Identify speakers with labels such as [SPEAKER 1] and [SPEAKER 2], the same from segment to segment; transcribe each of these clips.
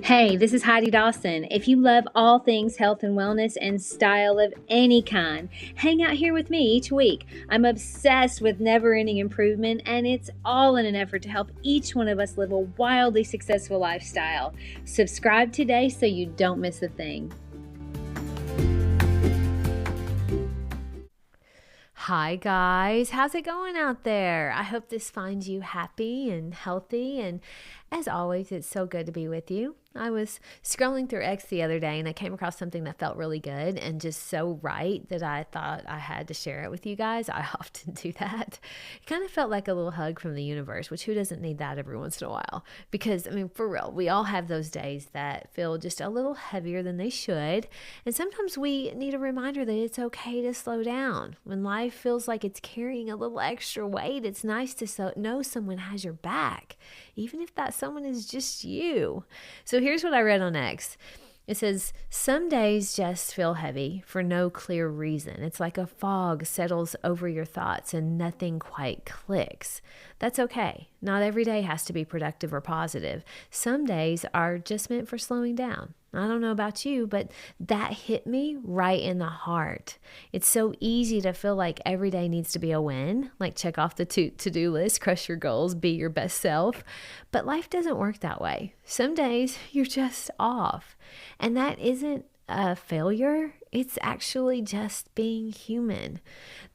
[SPEAKER 1] Hey, this is Heidi Dawson. If you love all things health and wellness and style of any kind, hang out here with me each week. I'm obsessed with never-ending improvement, and it's all in an effort to help each one of us live a wildly successful lifestyle. Subscribe today so you don't miss a thing.
[SPEAKER 2] Hi guys, how's it going out there? I hope this finds you happy and healthy, and as always, it's so good to be with you. I was scrolling through X the other day and I came across something that felt really good and just so right that I thought I had to share it with you guys. I often do that. It kind of felt like a little hug from the universe, which who doesn't need that every once in a while? Because, I mean, for real, we all have those days that feel just a little heavier than they should. And sometimes we need a reminder that it's okay to slow down. When life feels like it's carrying a little extra weight, it's nice to know someone has your back, even if that someone is just you. So here's what I read on X. It says, some days just feel heavy for no clear reason. It's like a fog settles over your thoughts and nothing quite clicks. That's okay. Not every day has to be productive or positive. Some days are just meant for slowing down. I don't know about you, but that hit me right in the heart. It's so easy to feel like every day needs to be a win, like check off the to-do list, crush your goals, be your best self. But life doesn't work that way. Some days you're just off. And that isn't a failure. It's actually just being human.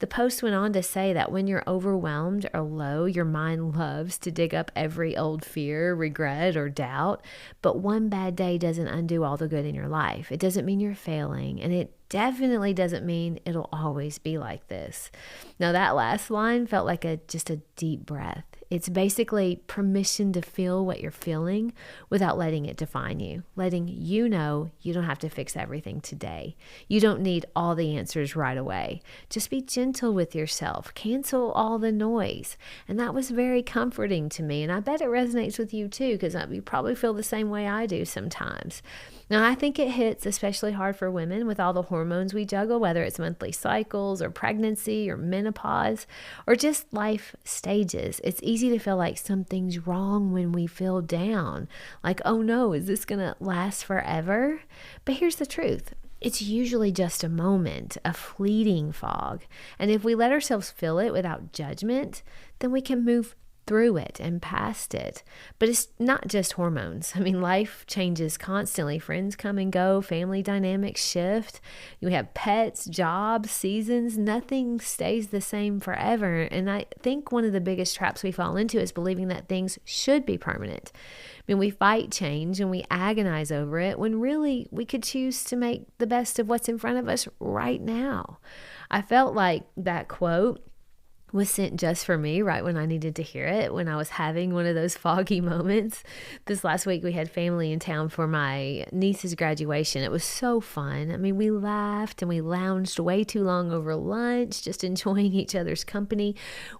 [SPEAKER 2] The post went on to say that when you're overwhelmed or low, your mind loves to dig up every old fear, regret, or doubt. But one bad day doesn't undo all the good in your life. It doesn't mean you're failing, and it definitely doesn't mean it'll always be like this. Now, that last line felt like just a deep breath. It's basically permission to feel what you're feeling without letting it define you, letting you know you don't have to fix everything today. You don't need all the answers right away. Just be gentle with yourself. Cancel all the noise. And that was very comforting to me. And I bet it resonates with you too, because you probably feel the same way I do sometimes. Now, I think it hits especially hard for women with all the hormones we juggle, whether it's monthly cycles or pregnancy or menopause or just life stages. It's easy to feel like something's wrong when we feel down. Like, oh no, is this going to last forever? But here's the truth. It's usually just a moment, a fleeting fog. And if we let ourselves feel it without judgment, then we can move through it and past it. But it's not just hormones. I mean, life changes constantly. Friends come and go, family dynamics shift. You have pets, jobs, seasons. Nothing stays the same forever. And I think one of the biggest traps we fall into is believing that things should be permanent. I mean, we fight change and we agonize over it when really we could choose to make the best of what's in front of us right now. I felt like that quote was sent just for me right when I needed to hear it, when I was having one of those foggy moments. This last week we had family in town for my niece's graduation. It was so fun. I mean, we laughed and we lounged way too long over lunch, just enjoying each other's company.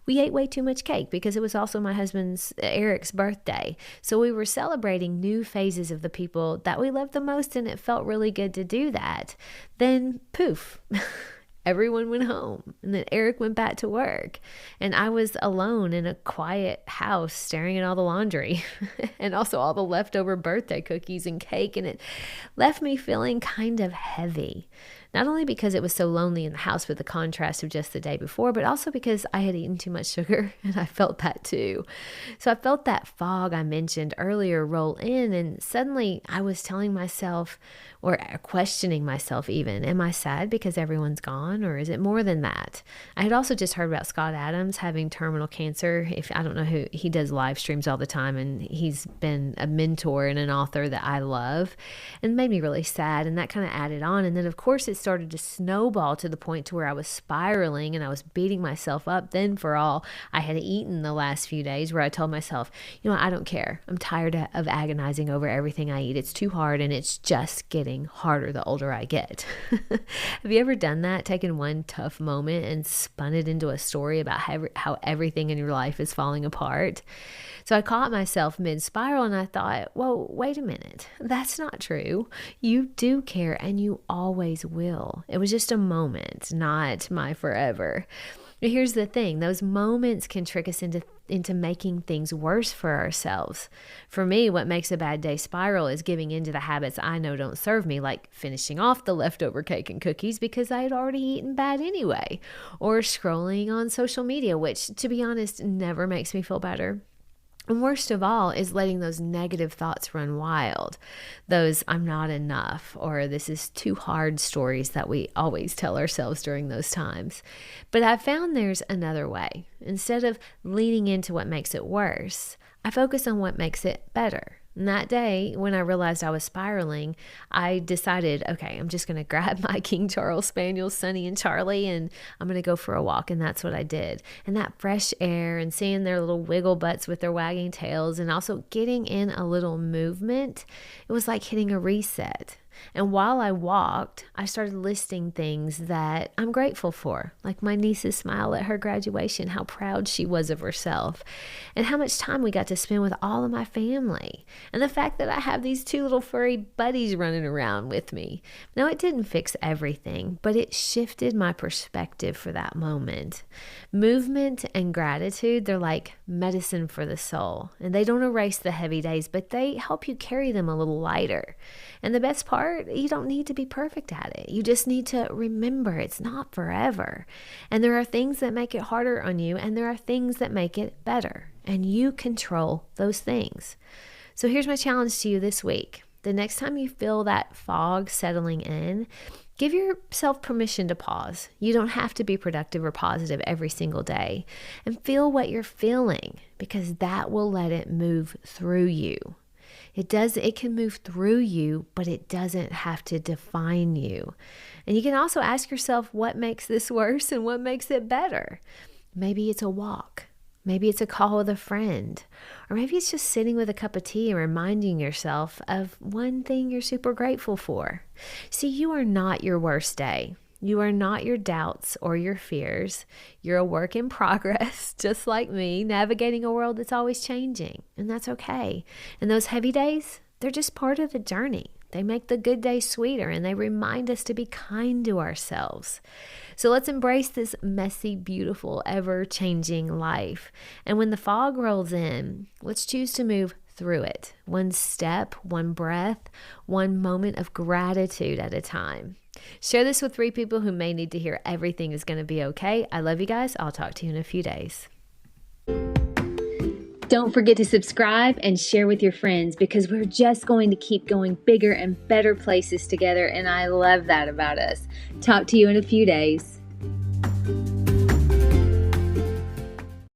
[SPEAKER 2] We ate way too much cake because it was also my husband's, Eric's, birthday. So we were celebrating new phases of the people that we loved the most, and it felt really good to do that. Then poof. Everyone went home, and then Eric went back to work, and I was alone in a quiet house staring at all the laundry and also all the leftover birthday cookies and cake, and it left me feeling kind of heavy. Not only because it was so lonely in the house with the contrast of just the day before, but also because I had eaten too much sugar, and I felt that too. So I felt that fog I mentioned earlier roll in, and suddenly I was telling myself, or questioning myself even, am I sad because everyone's gone, or is it more than that? I had also just heard about Scott Adams having terminal cancer. I don't know who, he does live streams all the time, and he's been a mentor and an author that I love, and made me really sad, and that kind of added on. And then of course it started to snowball to the point to where I was spiraling and I was beating myself up then for all I had eaten the last few days, where I told myself, I don't care. I'm tired of agonizing over everything I eat. It's too hard, and it's just getting harder the older I get. Have you ever done that? Taken one tough moment and spun it into a story about how everything in your life is falling apart? So I caught myself mid-spiral and I thought, whoa, wait a minute. That's not true. You do care, and you always will. It was just a moment, not my forever. Now, here's the thing. Those moments can trick us into making things worse for ourselves. For me, what makes a bad day spiral is giving into the habits I know don't serve me, like finishing off the leftover cake and cookies because I had already eaten bad anyway, or scrolling on social media, which, to be honest, never makes me feel better. And worst of all is letting those negative thoughts run wild. Those "I'm not enough" or "this is too hard" stories that we always tell ourselves during those times. But I've found there's another way. Instead of leaning into what makes it worse, I focus on what makes it better. And that day, when I realized I was spiraling, I decided, okay, I'm just going to grab my King Charles Spaniels, Sunny and Charlie, and I'm going to go for a walk. And that's what I did. And that fresh air and seeing their little wiggle butts with their wagging tails and also getting in a little movement, it was like hitting a reset. And while I walked, I started listing things that I'm grateful for, like my niece's smile at her graduation, how proud she was of herself, and how much time we got to spend with all of my family, and the fact that I have these two little furry buddies running around with me. Now, it didn't fix everything, but it shifted my perspective for that moment. Movement and gratitude, they're like medicine for the soul, and they don't erase the heavy days, but they help you carry them a little lighter. And the best part, you don't need to be perfect at it. You just need to remember it's not forever. And there are things that make it harder on you, and there are things that make it better. And you control those things. So here's my challenge to you this week. The next time you feel that fog settling in, give yourself permission to pause. You don't have to be productive or positive every single day. And feel what you're feeling, because that will let it move through you. It can move through you, but it doesn't have to define you. And you can also ask yourself, what makes this worse and what makes it better? Maybe it's a walk. Maybe it's a call with a friend. Or maybe it's just sitting with a cup of tea and reminding yourself of one thing you're super grateful for. See, you are not your worst day. You are not your doubts or your fears. You're a work in progress, just like me, navigating a world that's always changing. And that's okay. And those heavy days, they're just part of the journey. They make the good days sweeter, and they remind us to be kind to ourselves. So let's embrace this messy, beautiful, ever-changing life. And when the fog rolls in, let's choose to move through it. One step, one breath, one moment of gratitude at a time. Share this with 3 people who may need to hear everything is going to be okay. I love you guys. I'll talk to you in a few days.
[SPEAKER 1] Don't forget to subscribe and share with your friends, because we're just going to keep going bigger and better places together, and I love that about us. Talk to you in a few days.